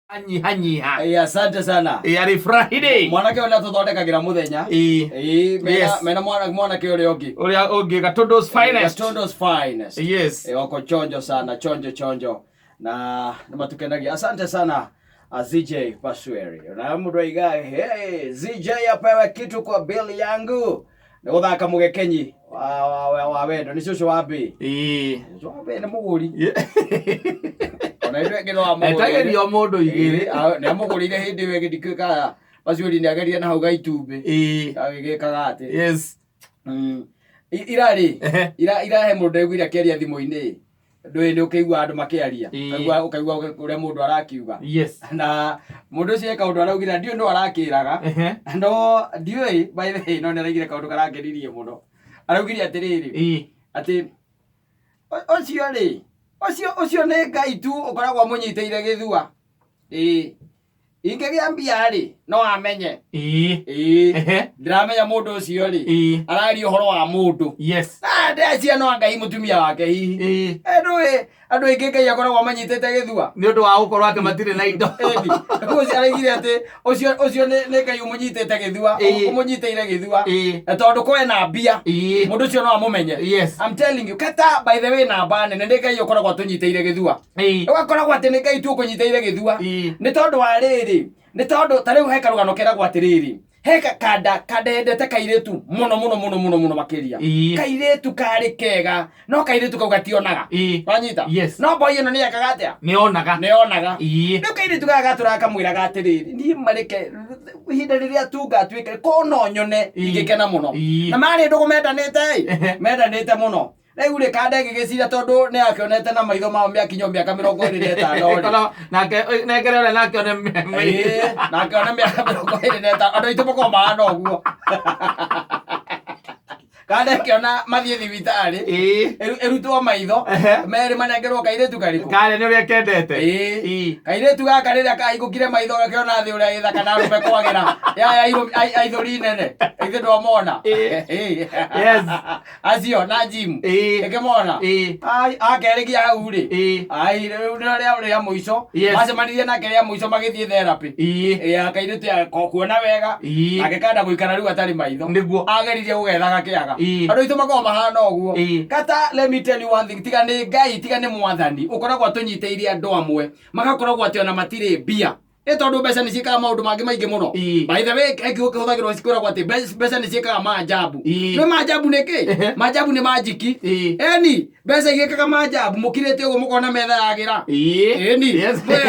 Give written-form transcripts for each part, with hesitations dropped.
Hanyiha. Asante sana. Ari Friday. Mwanake wena tuthondekagira muthenya. Mena mwanake uri ongi. Uria ongi Gatundu's finest. Gatundu's finest. Yes. Wako chonjo sana, chonjo. Na matukenagia. Asante sana. ZJ Pasweri. Na mundu aigae, hey, ZJ apewe kitu kwa bill yangu. Na uthaka mugekenyi. Wa wendo ni cucu wa mbi. Cucu wa mbi ni muguri. Ona indo ngino wa muguri. Etagerio mundu igiri. Ni amugurire hindi we gidikuka Pasweri ni ageria na hau gaitumbi. Agigikaga ati. Yes. Irari. Irahe mundu egwira keria thimu-ini. Ndwe ukigwa andu makiaria. Ukaigwa uria mundu arakiuga. Yes. Na mundu ucio eka undu araugira ndio ndo arakiraga. No ndioi by the way no neraigire kaundu karangeririe muno. Araugiria atiriri. Ati Ocio ne Ngai tu ukoragwa munyiteire githua. Ingegia mbia ri no amenye. Ndiramenya mundu ucio ri. Arari uhoro wa mundu. Yes. Ndecia no Ngai mutumia wake hihi. Andu aingi Ngai akoragwa manyitete githua. Ni undu wa gukorwo ati matire na indo. Kuzi araigire ati ucio ne Ngai umunyitete githua, umunyiteire githua. Tondu koe na mbia. Mundu ucio no amumenye. Yes. I'm telling you, kata by the way na bane ne Ngai akoragwa tunyiteire githua. Ugakoragwa ati ne Ngai tu kunyiteire githua. Ni tondu wa riri. Ni tondu tariu heka rugano keragwa atiriri. Heka kada endete kairetu muno makiria. Kairetu kari kega no kairetu kau gationaga. Wanyita? Yes. No boy ino ni akaga atia? Neonaga. No kairetu gaga turakamwira gatiriri. Ni mareke ihinda riria tunga twikire ko no nyone igikena muno. Na mari ndugu mendanite mendanite muno. Rĩu rĩ kanda gĩgĩcira tondu nĩ akĩonete na maitho mao mĩakinyo mĩaka 25 nake nekere ore nake one nake one mĩaka 25 andũ aitũ makoragwo mahana ũguo kanda kĩona mathiĩ thibitarĩ ĩrutwo maitho merĩ manengerwo kairĩtu karĩkũ kare nĩ ũrĩa kendete kairĩtu gaka rĩrĩa kahingũkire maitho gakĩona thĩ ũrĩa ĩthaka na arũme kwagĩra aithũri nene ithe ndwamona yes acio na Jim ĩkĩmona akerĩgia hau rĩ rĩu rĩa mũico macemanirie nake rĩa mũico magĩthiĩ therapy kairĩtu kuona wega agĩkanda gũikara rĩu atarĩ maitho ageririe gũgethaga kĩaga andu itu makoragwo mahana uguo kata let me tell you one thing tiga ni Ngai tiga ni mwathani ukoragwo tunyiteirie andu amwe magakoragwo ati ona matire mbia tondu mbeca ni ciikaga maundu mangi maingi muno by the way kihuthagirwo cikoragwo ati mbeca ni ciikaga maajabu no maajabu ni ki maajabu ni majiki eni mbeca igikaga maajabu mukirite uguo mukona metha yagira eni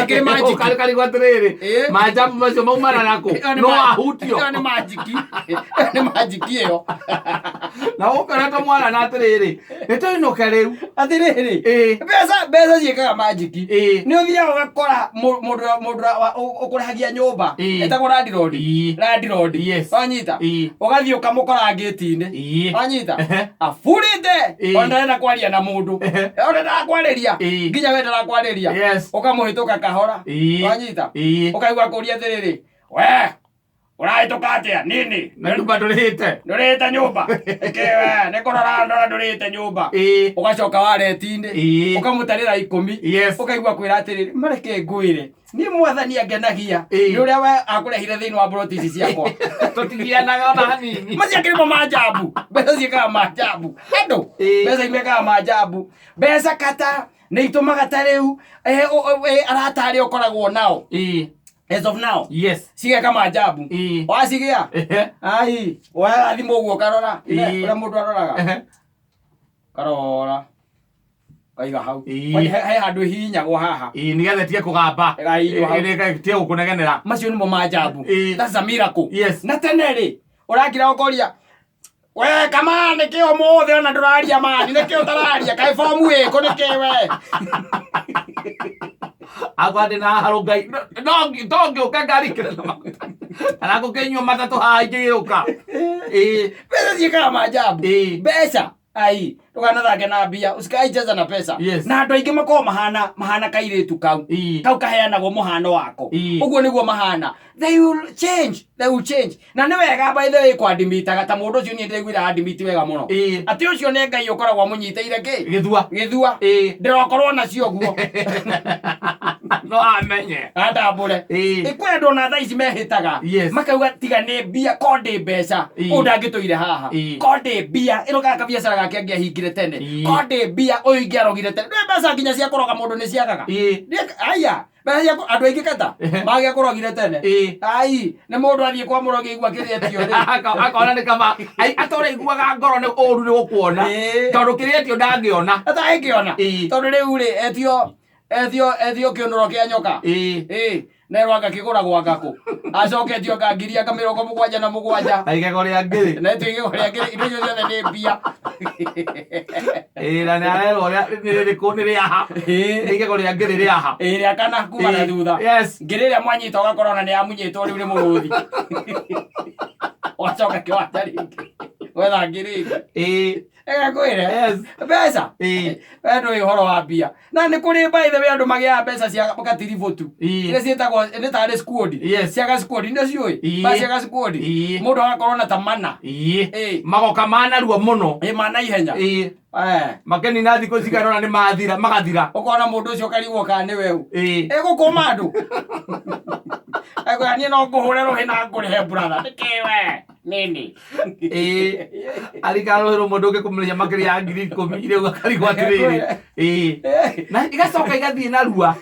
ke majiki kali gwatiriri maajabu macio maumana nako no ahutio ni majiki yo na ukareka mwana na atiriri nitoinoke riu atiriri mbeca ciikaga majiki ni uthia ugakora mundu ukurahagia nyumba etagwo landlord yes wanyita ugathii ukamukora ngĩti-inĩ wanyita afurite onarenda kwaria na mundu onarenda kwariria nginya we ndarakwariria ukamuhituka kahora wanyita ukaigua kuria thiriri we urahituka atia nini nyumba ndurite nyumba ekewe ni kurora ndurite nyumba ugacoka wareti-inĩ ukamutarira 10 ukaigua kwira atiriri mareke ngwire ni mwathani angenagia ni uria we akurehire thiini wa brotisi ciakwa tutigianaga ona hanini macia kirimo maajabu mbeca ciikaga maajabu andu mbeca imekaga maajabu mbeca kata ni itumaga ta riu aratari ukoragwo nao as of now yes sigeka maajabu wasigia ai wa thimu uguo karora uria mundu aroraga karora kaiga hau he handu hihinyagwo haha nigetha tie kugamba tie gukunegenera macio nimo maajabu that's a miracle yes na tene ri urakira ukoria we kama niki omothe ona nduraria mani niki utararia kai fomu iko niki we agwade na haro Ngai dongi ukagarikira na gukenywa matatu haingiuka beca ciikaga maajabu beca ai Ukana thake na mbia usikai cheza na pesa na andu aingi makoo mahana kairitu kau kaheanagwo muhano wako uguo niguo mahana they will change na ni wega by the way kwandimitaga ta mundu ucio ni ndiguira andimiti wega muno ati ucio ni ngai ukoragwo munyiteire ki githua ndirokorwo nacio guo no amenye andambure ikwendo na thaici mehitaga makauga tiga ni mbia konde mbeca undangitoire haha konde mbia iroga kabiacara gake angihingire tene konde mbia uyu ingiarogire tene mbeca nginya cia kuroga mundu ni ciagaga aya mbeca andu aingi kata mage kurogire tene ai ni mundu athie kwa murogi igua kiretio ri akona ni kama atore iguaga ngoro ni uru ni gukuona tondu kiretio ndangiona ata ingiona tondu riu ri etio kionoro kia nyoka na rwanga kigura gwaka ku acoketio kangiria ka 77 aigego ria ngiri na tuigego ria ngiri indo ciothe ni mbia na narero ria ni ria ha aigego ria ngiri ria ha ria kana kuma na thutha ngiri ria mwanyita ugakorona ni amunyitwo riu ni muruthi wacoka kiwanja ringi wetha ngiri kwire mbeca endo ihoro wa mbia na ni kuri by the way andu magia mbeca cia gatirivotu ile cietagwo ni tare squad cia squad ndio cioi ba cia squad mundu agakorwo na tamana magoka mana ruo muno mana ihenya makeni na thiko cikarona ni magathira ukona mundu ucio karigwo kana ni weu egukuma andu ni no nguhure rohi na ngurihe brother nikiwe nini arikaro mundu ngikumenya makiri ya ngiri 10 ile ugakarigwo atiriri na igacoka igathie na rua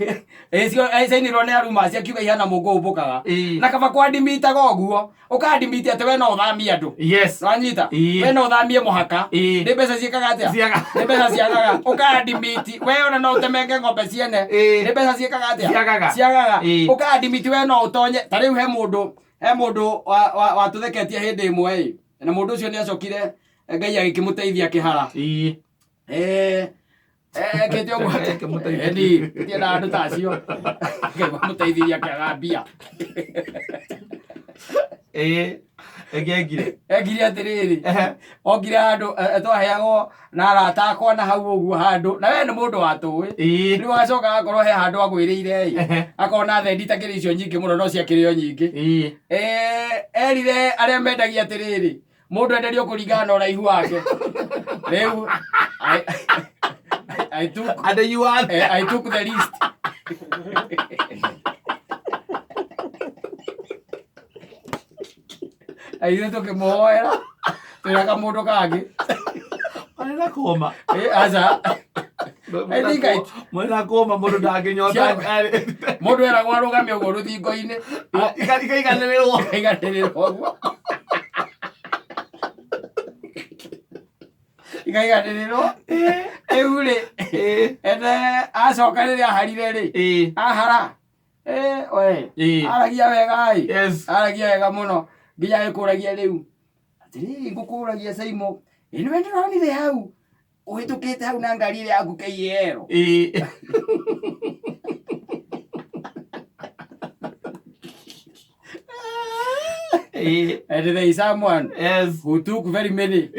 cio ni rone aruma cia kiuga ihana mungu ubukaga na kaba kwandimita goguo ukandimita ate we no uthamia andu wanyita we no uthamie muhaka ni mbeca ciekaga atia ni mbeca ciagaga ukandimiti we ona no utemenge ngombe ciene ni mbeca ciekaga atia ciagaga ukandimiti we no utonye tariu he mundu watutheketie hindi imwe na mundu ucio ni acokire ngai agikimuteithia kihara ketio muteithia na andu tacio muteithia kiaga mbia egire atiriri ogire andu twaheagwo na arata akwa na hau uguo handu na we ni mundu watui riu agacoka agakorwo he handu agwirire akona thendi takiri icio nyingi muno no ciakirio nyingi erire aria mendagia atiriri mundu enderio kuringana na uraihu wake riu I took the list aire tukimuhoera twiraga mundu kangi arina kuoma aca mwena kuoma mundu ndanginyota mundu eragwo arugamie uguo ruthingo-ini ikaiganĩrĩrwo uguo ikaiganĩrĩrwo riu ri acoka riria aharire ri ahara aragia wega aragia wega muno nginya agikuragia riu atiri ngukuragia Saimo ino we ndironire hau uhitukite hau na ngari ile yaku KL and there is someone who took very many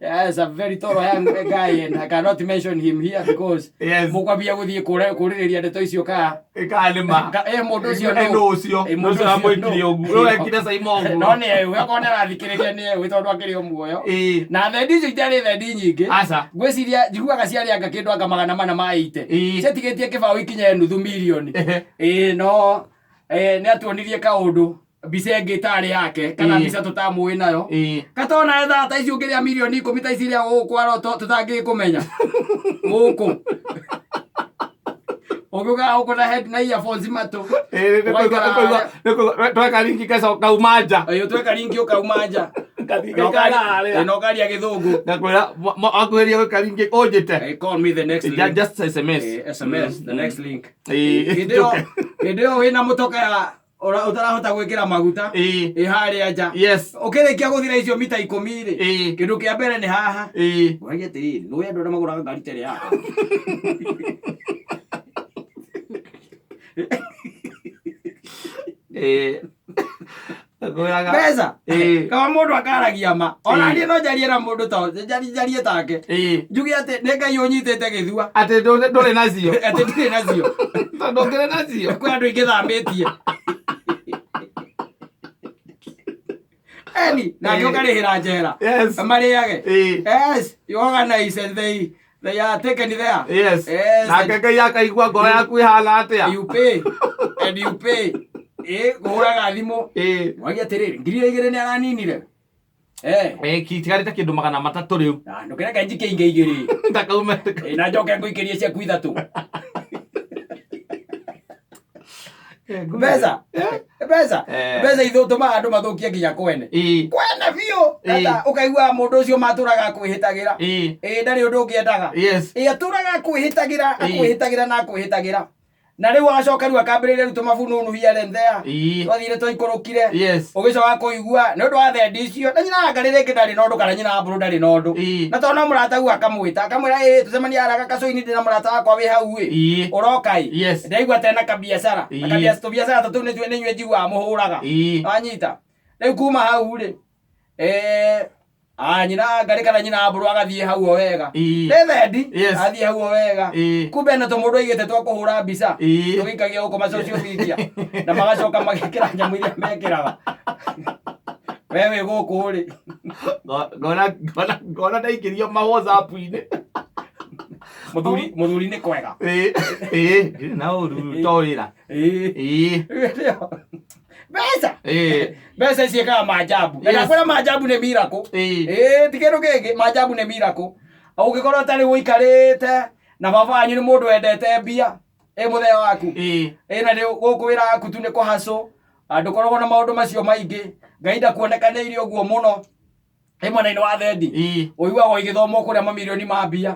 a very thorough young guy and I cannot mention him here because mukwambia guthie kuriria ndeto icio ka nima mundu ucio no ucio mundu amwikire uguo no ekire Saimo uguo no ni we akona arathikiriria ni we tondu akiri muoyo na thendi icio itari thendi nyingi ngwiciria njiguaga ciari anga kindu anga 400 maite cetigetie kibao ikinye nuthu milioni no ni atuonirie kaundu mbica ĩngĩ itarĩ yake kana mbica tũtamũĩ nayo katona etha ta icio ũngĩrĩa milioni 10 ta ici iria ũkwaro tũtangĩkũmenya gũkũ ũngĩũka ũkona head na earphones matũ tweka ringi keca kauma nja tweka ringi ũkauma nja no kari ya gĩthũngũ nakwĩra akwĩria gwĩka ringi ũnjĩte call me the next link just SMS the next link hĩndĩ ĩyo wĩna mũtoka utarahota gwikira maguta haria nja ukirikia guthira icio mita 10 ri kindu kia mbere ni haha wage tiri no yendo na maguraga ngari tere yako Mbeca kama mundu akaragia ma ona ni no njarie na mundu to njarie take njugi ati ne Ngai unyitete githua ati ndore nacio ati ndire nacio ndongere nacio kwa andu ingithamitie eni na ndio karihira njera mariage yes you organize and they are taken there yes na Ngai akaigua ngoro yaku ihana atia you pay and you pay guraga thimo wagi atiriri ngiri igire ni araninire kitigarite kindu 300 riu ndukira kanji keinge igiri ndakaume na njoke nguikirie cia kuithatu Beza ithutuma andu mathukie nginya kwene biu ata ukaigua mundu ucio maturaga kwihitagira ndari undu ungiendaga aturaga kwihitagira na riu acoka riu akambiriria ruto mabununu hiare nthea twathire twikurukire ugicoka kuigua ni undu wa thendi icio na nyina ngarire ngindari nondu kana nyina mburu ndari nondu na tona murata gu akamwita tucemania araga kacoini ndina murata wakwa wi hau urokai ndaigua tena kabiacara biacara tatu ni twe ninywe njigua muhuraga anyita riu kuma hau ri nyina ngari kana nyina mburu agathie hau wega thendi athie hau wega kumbe na tumundu aigite twa kuhura mbica tugikagia uko macocio media na magacoka magikira nyamu iria mekiraga wewe guku ri ngona ndaikirio ma WhatsApp-ini muthuri ni kwega na uru torira Besa ciekaga maajabu na kwera maajabu ni miracle tikindu kingi maajabu ni miracle ungikorwo tari uikarite na baba wanyu ni mundu endete mbia muthea waku na ni guku wira waku tu ni kuhaco ndukoragwo na maundu macio maingi Ngai ndakuonekaniire uguo muno mwena-ini wa thendi uiguagwo igithomwo kuria mamirioni ma mbia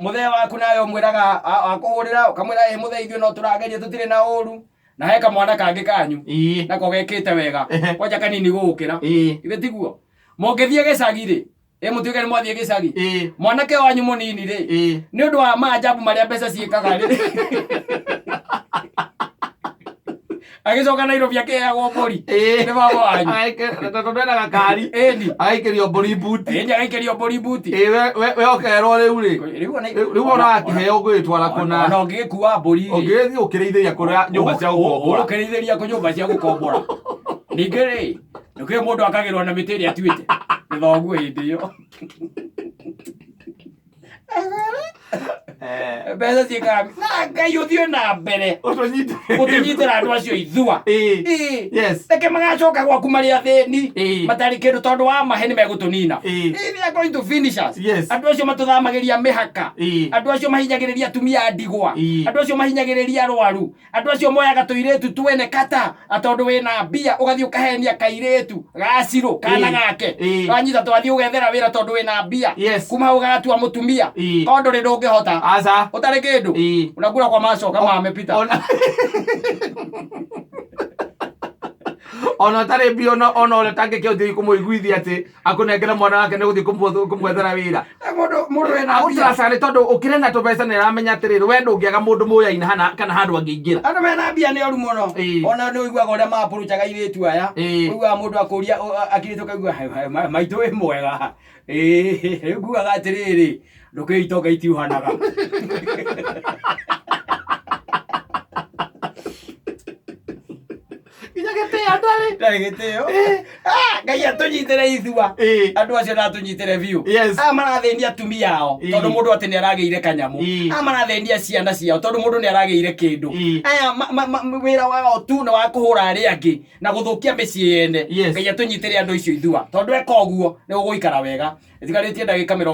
muthea waku nawe umwiraga akuhurira ukamwira muthea ithuĩ no turageria tutire na uru na he kamwana kangi kanyu nako gekite wega kwanja kanini gukira ithe tiguo mongethie gicagi ri mutuike ni mwathie gicagi mwanake wanyu munini ri ni undu wa maajabu maria mbeca ciikaga ri agicoka Nairobi akeagwo mburi ni baba wanyu tondwendaga kari agaikirio mburi mbuti agaikirio mburi mbuti we okerwo riu ri riu ona akiheo gwitwara kuna no ngikua mburi ungithi ukiriithiria kuria nyumba cia gukombora ukiriithiria ku nyumba cia gukombora ningi ri nukio mundu akagirwo na miti ria atuite ni thoguo hindi iyo mbeca ciikaga na Ngai uthie na mbere utunyitira andu acio ithua reke magacoka gwaku maria thĩni matari kindu tondu wa mahe ni megutunina they are going to finish us andu acio matuthamagiria mihaka andu acio mahinyagiriria atumia ndigwa andu acio mahinyagiriria arwaru andu acio moyaga tuiretu twene kata atondu wina mbia ugathie ukahenia kairetu gaciro kana gake wanyita twathie ugethera wira tondu wina mbia kuma ugatua mutumia tondu ri ndungihota aza utari kindu unakula kwa maso kama amepita ona tari bio ona ole tange kio thii kumuiguithia ati akunengera mwana wake ni guthii kumwethera wira mundu wena mbia sare tondu ukire na tubeca ni ramenya atiriri we ndungiaga mundu muyaini hana kana handu angiingira andu mena mbia ni oru muno ona ni uiguaga uria mapuruchaga iritu aya uiguaga mundu akuria akiritu kaigua maitu wi mwega uiguaga atiriri ndukiitoga itiuhanaga ndari gitio Ngai atunyitire ithua andu acio natunyitire biu marathendia atumia ao tondu mundu ati ni arageire kanyamu marathendia ciana ciao tondu mundu ni arageire kindu aya wira wao tu na wa kuhura ari angi na guthukia micii yene Ngai atunyitire andu icio ithua tondu eka uguo ni uguikara wega itigarĩtie ndagĩka